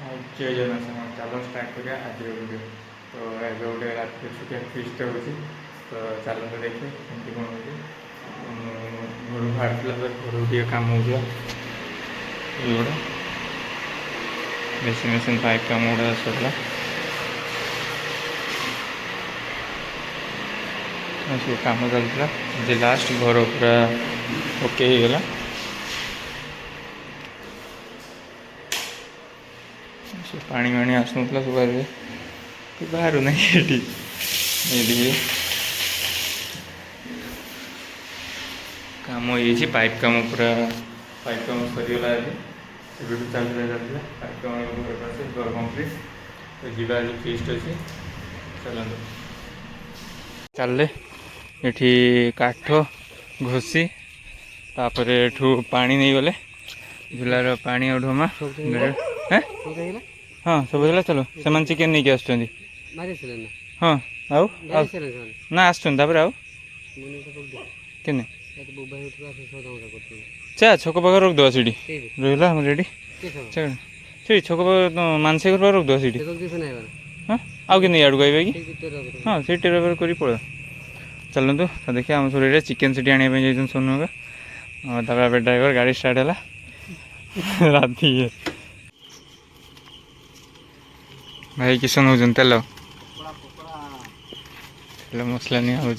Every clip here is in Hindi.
जय जगन्नाथ चलो स्टार्ट करिया आज वीडियो तो एवं गोटे रात छुटिया फिस्ट होती तो चलते देखिए कमी कौन हो घर बाहर घर टे कम हो बेसिन मेसिन पाइप कम गुड़ा सरला सब कम चलता जे लास्ट घर पूरा ओके हो गला पानी माणी आसुला सब बाहर नहीं काम हो पाइप काम पूरा पाइप काम सरीगला चलता चलता पाइप काम घर कम्प्लीट तो जी आज फिस्ट अच्छे चलते चल ये काठ घोषी तापर एठू पानी नहीं गले झूलार पानी ढोमा हाँ सब है चलो से चिकेन नहीं आस हाँ आउ ना आसपर आउ चा छक पाख रख दवा सी रहा रेडी से छक मानसी घर रख दवा सी हाँ आउ कि आड़ू आए कि हाँ से टेर कर पड़ा चलतु तो देखिए आम सब रेडी चिकेन सीटी आने सोनू का ड्राइवर गाड़ी स्टार्ट है राति भाई किसन हो तेल तेल मसला नहीं हो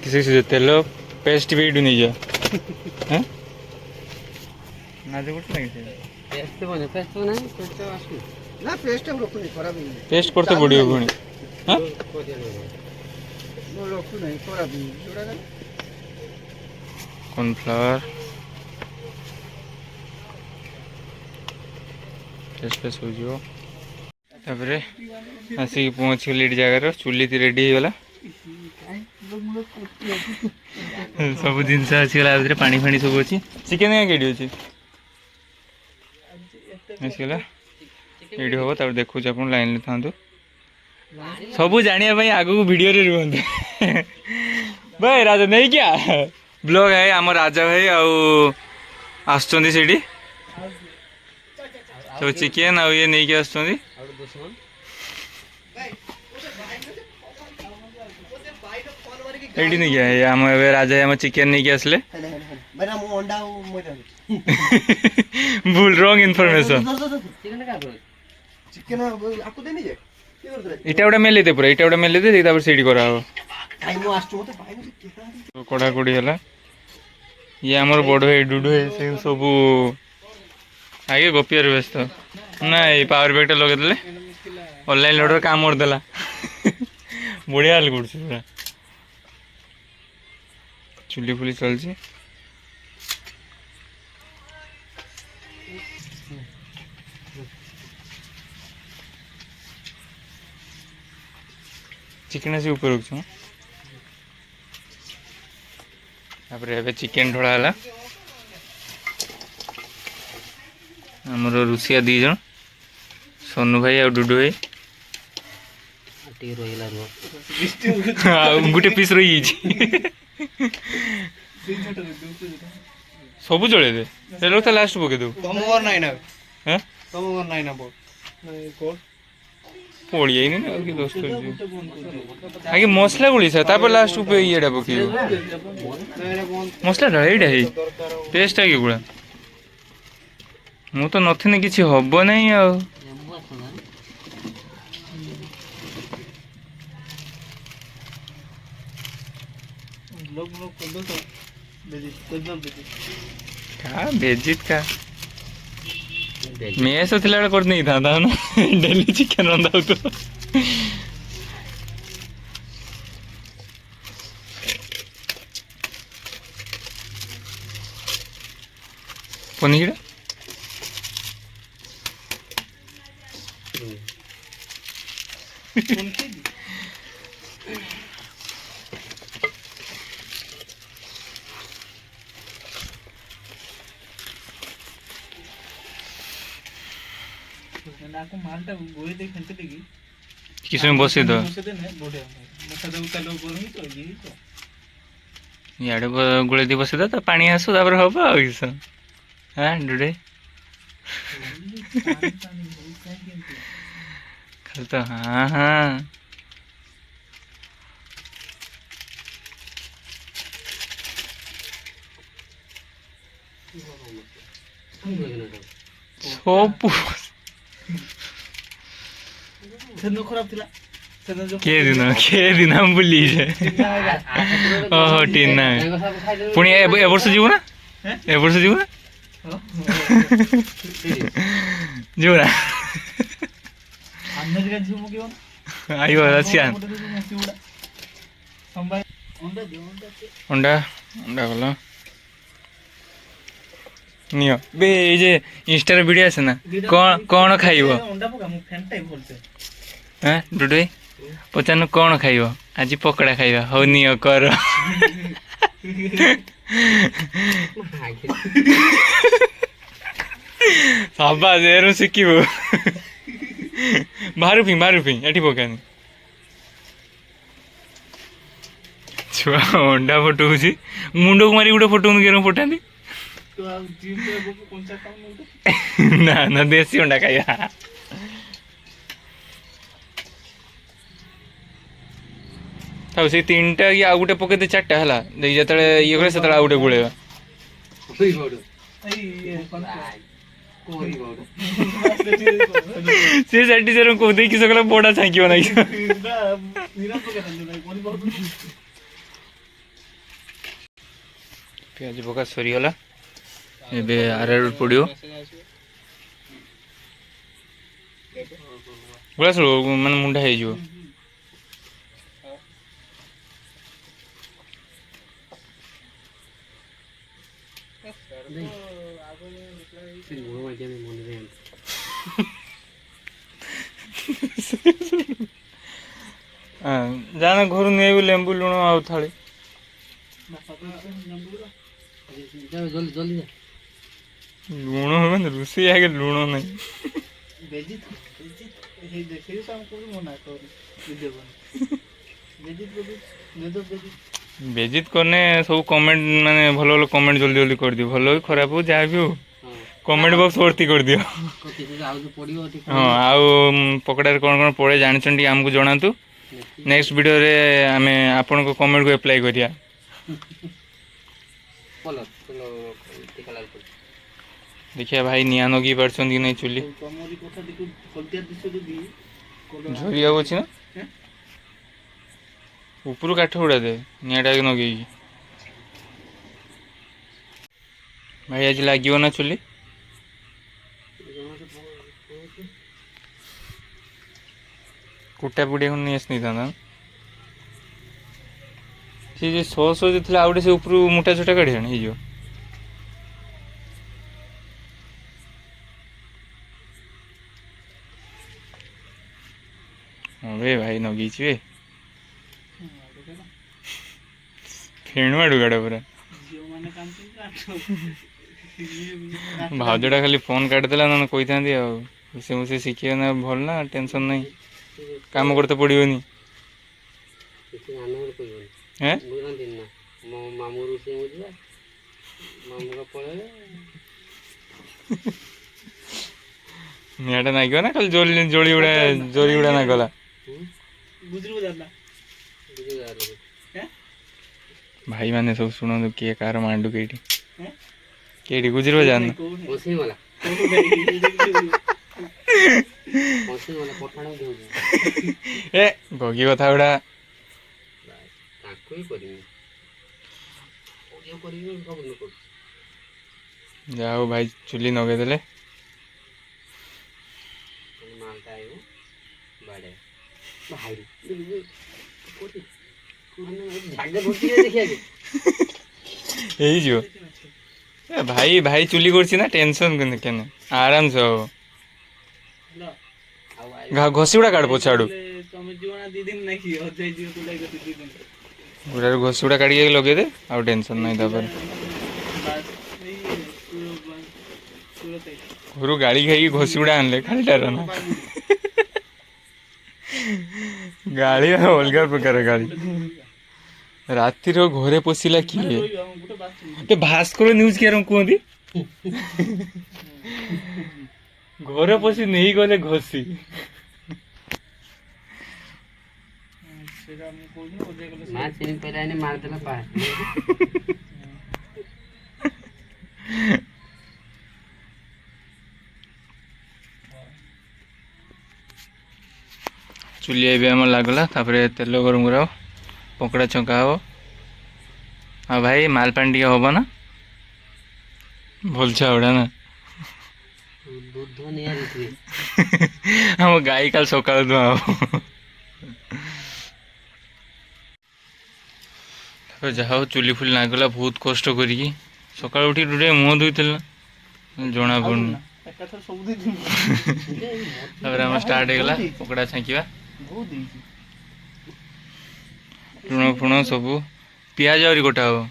किसी तेल पेस्ट भी नहीं जा ना जो कुछ पेस्ट करते पड़ो पुणी कॉर्नफ्लावर टेस्ट पेस्ट हो आसिक पहुँच गली जगार चुली रेडी होगा सब जिनस आसगला पानी फाणी सब अच्छी चिकेन के अच्छी आसगला ये हम तब देखुच आप लाइन था सब जानापी आगू वीडियो रुहत भाई राजा नहीं क्या ब्लॉग है आम राजा भाई आसुँच सब चिकेन आ ये नहीं आस नहीं क्या आम राजा आम चिकेन नहीं आसले भूल रॉन्ग इनफॉरमेशन इटा गोटे मेलते पूरा इटा गोटे मेलते सीढ़ी करा कड़ा कड़ी है ये आमर बड़ भाई डुडू है सब आगे गोपियार व्यस्त ना ये पावर बैंक लगे ऑनलाइन ऑर्डर काम करदेला बढ़िया हाल कर पूरा चुली फुली चलती चिकेन आस ऊपर रखु तापर चिकेन ढोड़ा है आमर रुषिया दी जन सोनू भाई आ डुडू भाई गोटे पीस रही सब चले दे लास्ट पके दो पड़ी जाए दोस्त आगे मसला गोली सर लास्ट ये पक मसला ढाई है टेस्ट आगे गुड़ा मु तो नथिनी किसी हम नहीं आ बेजित का मेस थिला कर नहीं था ना डेली चिकेन रंधा तो पनीर किसी में बस दो ଇଆଡ଼େ ଗୋଳେଇ ଦେଇ ବସେଇ ତ ପାଣି ଆସୁ ତାପରେ ହବ ଆଉ କିସ। ହଁ ଡୁଡେ ଖାଲି ତ ହଁ ହଁ। ସବୁ କିଏ ଦିନ ବୁଲିଛେ। ଓହୋ ଟିନା ପୁଣି ଏ ବର୍ଷ ଯିବୁ ନା ଏ ବର୍ଷ ଯିବୁ ନା ଯିବୁ ନା ଆଇବ ଅଛି ଅଣ୍ଡା ଅଣ୍ଡା ଭଲ ନିଅ ବେ ଏଇ ଯେ ଇନଷ୍ଟାରେ ଭିଡ଼ିଓ ଆସେ ନା କ'ଣ ଖାଇବ ହଁ ଡୁଡୁ ପଚାରୁନୁ କ'ଣ ଖାଇବ ଆଜି ପକୋଡ଼ା ଖାଇବା ହଉ ନିଅ କର ସବା ଦେହରୁ ଶିଖିବୁ ବାହାରୁ ପି ଏଠି ପକାନି ଛୁଆ ଅଣ୍ଡା ଫଟଉଛି ମୁଣ୍ଡକୁ ମାରି ଗୋଟେ ଫଟଉନି କେରମ ଫଟାନ୍ତି ନା ନା ଦେଶୀ ଅଣ୍ଡା ଖାଇବା ଆଉ ସେଇ ତିନିଟା କି ଆଉ ଗୋଟେ ପକେଇଦେ ଚାରିଟା ହେଲା ଦେଇ ଯେତେବେଳେ ଇଏ କରେ ସେତେବେଳେ ଆଉ ଗୋଟେ ଗୋଳେଇବା ସେ ସେଠି ସେ କହୁ ଦେଇକି ସକାଳେ ବଡା ଛାଙ୍କିବ ନାଇଁ ପିଆଜ ପକା ସରିଗଲା ଏବେ ଆରାରୁଟ ପଡ଼ିବ ଗୁଳା ସଳୁ ମାନେ ମୁଣ୍ଡା ହେଇଯିବ जाना घर नहीं लेंबू लुण आउ थाली लुण हो रोषे आगे लुण नहीं बेजित करने सब कमेंट माने भल भल कमेंट जल्दी जल्दी कर दियो भल हो खराब हो जहाँ भी हो कमेंट बॉक्स भर्ती कर दियो हाँ आउ पकड़ार कौन कौन पड़े जानते आमको जनातु नेक्स्ट वीडियो रे आमे आपन को कमेंट को अप्लाई करिया देखिए भाई निया नगी पारछन कि नहीं चुली झरिया अछि ना ऊपर काठ उड़ा दे नियाटा नगे भाई आज लगे ना चुली कुटा पुड़िया नहीं आस नहीं था सी सॉस जो थे आउटे से ऊपर मोटा छोटा काढ़ी आने हो हाँ बे भाई नगीची बे फेणु आड़ू गाड़ा पूरा भाजटा खाली फोन काटिदेला ना कही था से मुझे शिखे ना भल ना टेंशन नहीं काम करते पड़ोनी नियाटा नागिब ना खाली जोड़ी गुड़ा ना गला भाई माने सब शुणु किए कार मांडू केटी गुजर जान ए भगी कथा गुड़ा जाओ भाई चुली नगे देले भाई भाई चुली कर टेंशन के आराम से हो घसी गुड़ा काट पछाड़ू गुड़ा घसी गुड़ा काट लगे दे आउ टेंशन नहीं घर गाड़ी खाई घसी गुड़ा आनले खालीटार ना गाड़ी अलग प्रकार गाड़ी ରାତିର ଘରେ ପଶିଲା କିଏ ଏ ଭାସ୍କର ନ୍ୟୁଜ କିଏ କୁହନ୍ତି ଘରେ ପଶି ନେଇଗଲେ ଘଷି चुली भी आम लगला तेल गरम कर पकड़ा छंका हम हाँ भाई मालपान टे हम ना भल छाड़ा ना हम गाई काल सका दुआ जहा चुली फुली नागला बहुत कष्ट करी सका उठी टूटे मुह धोई जना पड़ना आम स्टार्ट होगा पकड़ा छांकिवा लुण फुण सब पियाज आहरी गोटा हम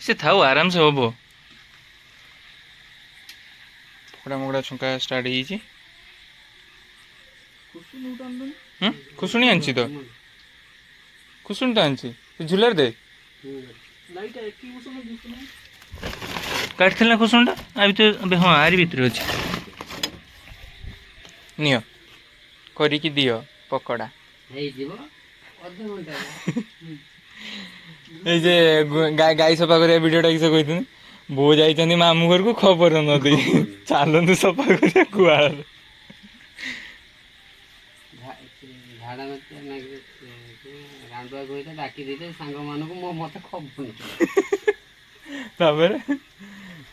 से था आराम से हम पकड़ा मकड़ा छुंका स्टार्ट हो खुशुणी आनी तो खुशुणी आनी झुलर दे काटना खुशुणटा हाँ आरी भितर अच्छे नियो करिकी दियो पकड़ा गाई सफा कर भिडटा किस कही बो जाइए मामू घर को खबर न दे चलतु सफा कर गुआल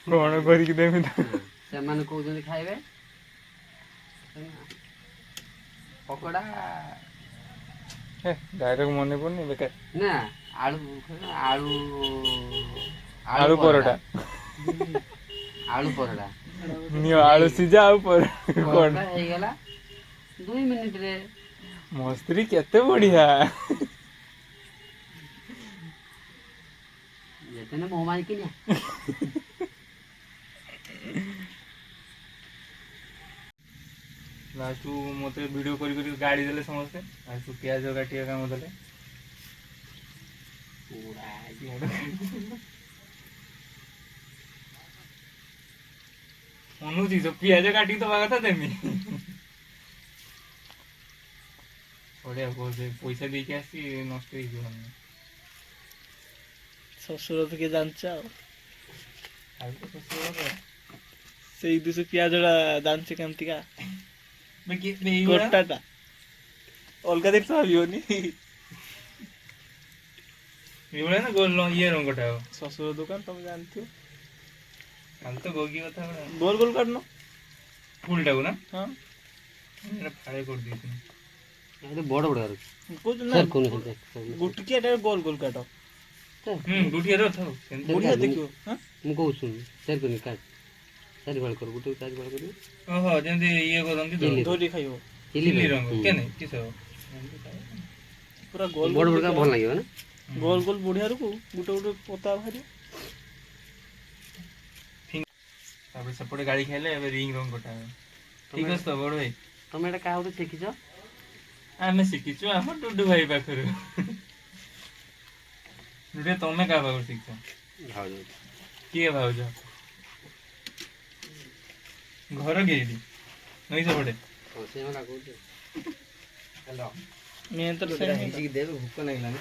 कौन करदेमी खाइबे पकोड़ा डायरेक्ट मन पड़नी बेकार ना आलू आलू आलू परोटा आलू परोटा नियो आलू सीजा आलू परोटा हे गेला 2 मिनिट रे मस्त्री केते बढ़िया जेतने मोबाइल के ना लास्ट मत वीडियो कर गाड़ी देले समस्ते लास्ट प्याज काटिया काम देले अनुजी तो प्याज काटी तो कथा देमी बढ़िया पैसा देके आसी नष्ट हो शशुर तो किए जान से दूसरे प्याज जानते कमती का गोटाटा अलग देख भावियोनी ना गोल ये रंगटा शशुर दुकान तुम जानती हो हम तो गोगी कथा गोल गोल काटना फुलटा को ना हाँ फाड़े कर दी बड़ बड़ गुटकिया गोल गोल काट गुटिया था बढ़िया देखियो हां मु कहू सुन शेयर करनी काट चारि बाल कर गुटे चारि बाल कर ओहो जेंती ये करंती तो धोरी खाइयो चिल्ली रंग के नहीं किस पूरा गोल बड़ बड़ का भल लागियो ना गोल गोल बढ़िया रुको गुटे गुटे पता भारी तापर सपोर्ट गाड़ी खाइले एबे रिंग रंग कोटा ठीक है तो बड़ भाई तुम एटा का होते शिखिछ आमे शिखिछु हम डुडू भाई पाखर डुडे तमे का भाव शिखछ भाव किए भाउज घर गेली नई सपटे से मला कहू हेलो मैं तो हिची देबे भूख लागला ना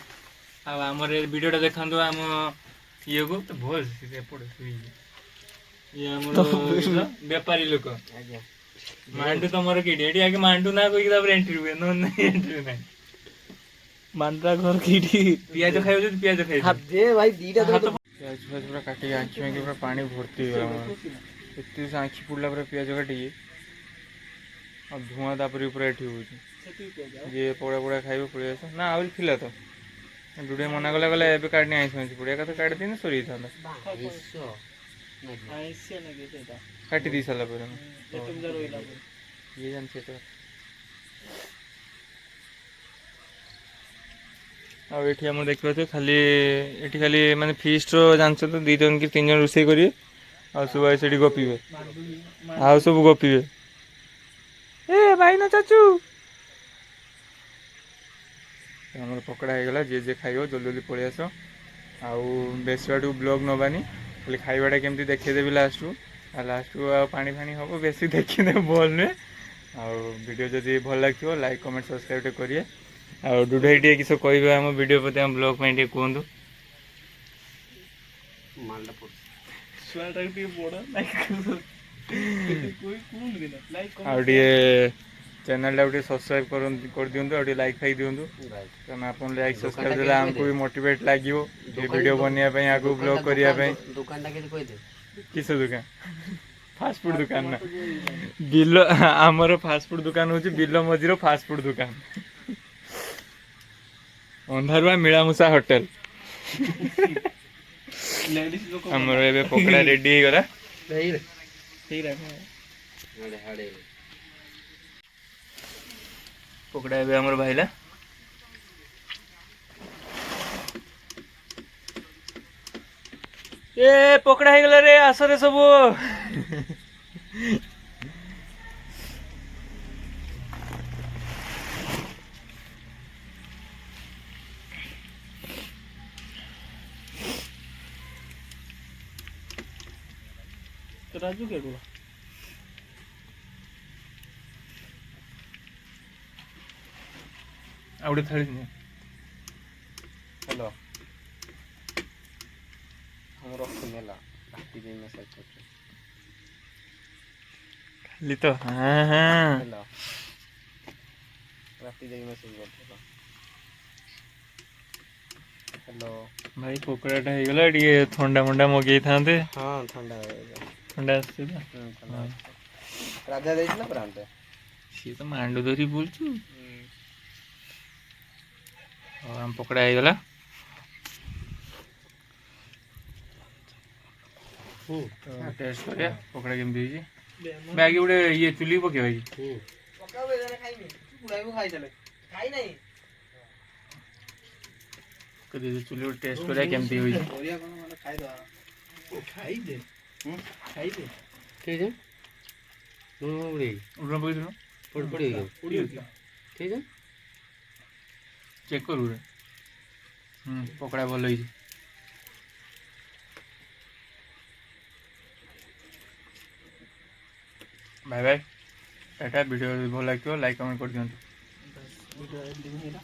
अब हमर वीडियोटा देखंदो हम ये को तो भोज से पड़े सुई ये हमर व्यापारी लोक आज्ञा मांडू तमर केडी एडी आगे मांडू ना कोई तापर एंट्री हुए नो नहीं एंट्री नहीं मांडरा घर कीडी पियाज खाइयो जो पियाज खाइयो हाथ दे भाई दीटा तो प्याज पूरा काटी आंखी में पूरा पानी भर्ती हो रहा एत से आंखी पुड़ला पूरा प्याज काटी अब धुआं तापर पूरा एठी हो ये पड़ा पड़ा खाइबो पड़े आस ना आउल थिला तो डुडे मना गला गला एबे काटनी आइस में पड़े का तो काट दिन सरी था आइसे ना के सेटा काटी दी साला पर तुम जा रोइला ये जान से तो अब एठी हम देखबो तो खाली एठी खाली माने फीस्ट रो जानछ तो 2 जन की 3 जन रोसे करिए आ सब आई सेठी गपीबे आ सब गपीबे ए भाई ना चाचू ଆମର ପକୋଡ଼ା ହେଇଗଲା ଯିଏ ଯିଏ ଖାଇବ ଜଲ୍ଦି ଜଲ୍ଦି ପଳେଇ ଆସ ଆଉ ବେଶୀ ବାଟୁ ବ୍ଲଗ୍ ନେବାନି ଖାଲି ଖାଇବାଟା କେମିତି ଦେଖେଇଦେବି ଲାଷ୍ଟକୁ ଆଉ ଲାଷ୍ଟକୁ ଆଉ ପାଣି ଫାଣି ହେବ ବେଶୀ ଦେଖିଦେବେ ଭଲ ନୁହେଁ ଆଉ ଭିଡ଼ିଓ ଯଦି ଭଲ ଲାଗିଥିବ ଲାଇକ୍ କମେଣ୍ଟ ସବସ୍କ୍ରାଇବ୍ ଟିକେ କରିବେ ଆଉ ଡୁଡୁ ଭାଇ ଟିକେ କିଛି କହିବେ ଆମ ଭିଡ଼ିଓ ପ୍ରତି ଆମ ବ୍ଲଗ୍ ପାଇଁ ଟିକେ କୁହନ୍ତୁ ମାଲଟା ପଡୁଛି ଛୁଆଟାକୁ ଟିକେ ବଡ଼ ଲାଇକ୍ ଆଉ ଟିକେ ଚ୍ୟାନେଲଟାକୁ ଟିକେ ସବସ୍କ୍ରାଇବ୍ କରିଦିଅନ୍ତୁ ଆଉ ଟିକେ ଲାଇକ୍ ଫାଇକ୍ ଦିଅନ୍ତୁ କାରଣ ଆପଣ ଲାଇକ୍ ସବସ୍କ୍ରାଇବ୍ ଦେଲେ ଆମକୁ ବି ମୋଟିଭେଟ୍ ଲାଗିବ ଏ ଭିଡ଼ିଓ ବନେଇବା ପାଇଁ ଆଗକୁ ବ୍ଲଗ୍ କରିବା ପାଇଁ ଦୋକାନଟା କେତେ କହିଦେ କିସ ଦୋକାନ ଫାଷ୍ଟଫୁଡ଼ ଦୋକାନ ନା ବିଲ ଆମର ଫାଷ୍ଟଫୁଡ଼ ଦୋକାନ ହେଉଛି ବିଲ ମଝିର ଫାଷ୍ଟଫୁଡ଼ ଦୋକାନ ଅନ୍ଧାରୁଆ ମିଳାମୁଷା ହୋଟେଲ ଲେଡ଼ିସ୍ ଲୋକ ଆମର ଏବେ ପକୋଡ଼ା ରେଡ଼ି ହେଇଗଲା ପକୋଡ଼ା ଏବେ ଆମର ଭାଇଲା ଏ ପକୋଡ଼ା ହେଇଗଲା ରେ ଆସରେ ସବୁ ରାଜୁ କେଡ଼ୁ ଆଉ ଗୋଟେ ଥାଳି ନିଅ ହ୍ୟାଲୋ ମୁଁ ରଖୁନି ହେଲା ରାତି ଦେଇ ମେସେଜ କରୁଛି ଖାଲି ତ ହଁ ହଁ ହେଲା ରାତି ଦେଇ ମେସେଜ କରୁଛି ହ୍ୟାଲୋ ଭାଇ ପକୋଡ଼ାଟା ହେଇଗଲା ଟିକେ ଥଣ୍ଡା ମଣ୍ଡା ମଗେଇଥାନ୍ତେ ହଁ ଥଣ୍ଡା ହେଇଗଲା ଥଣ୍ଡା ଆସୁଛି ତ ଥଣ୍ଡା ରାଜା ଦେଇଥିଲା ପ୍ରାନ୍ତ ସିଏ ତ ମାଣ୍ଡୁ ଧରି ବୁଲୁଛୁ ହଉ ଆମ ପକୋଡ଼ା ହେଇଗଲା ଟେଷ୍ଟ କରିବା ପକୋଡ଼ା କେମିତି ହେଇଛି ବାକି ଗୋଟେ ଇଏ ଚୁଲି ପକେଇବା କି ଚୁଲି ଗୋଟେ ଟେଷ୍ଟ କରିବା କେମିତି ହେଇଛି ଖାଇଦେ ଠିକ୍ ଅଛି ଲୁଣ ଉଡ଼ନ ପକେଇଥିଲୁ ଠିକ୍ ଅଛି ଚେକ୍ କରୁ ପକୋଡ଼ା ଭଲ ହେଇଛି ବାଏ ବାଏ ଏଇଟା ଭିଡ଼ିଓ ଭଲ ଲାଗିଥିବ ଲାଇକ୍ କମେଣ୍ଟ କରିଦିଅନ୍ତୁ ଭିଡ଼ିଓ ଏଣ୍ଡିଂ ହେଲା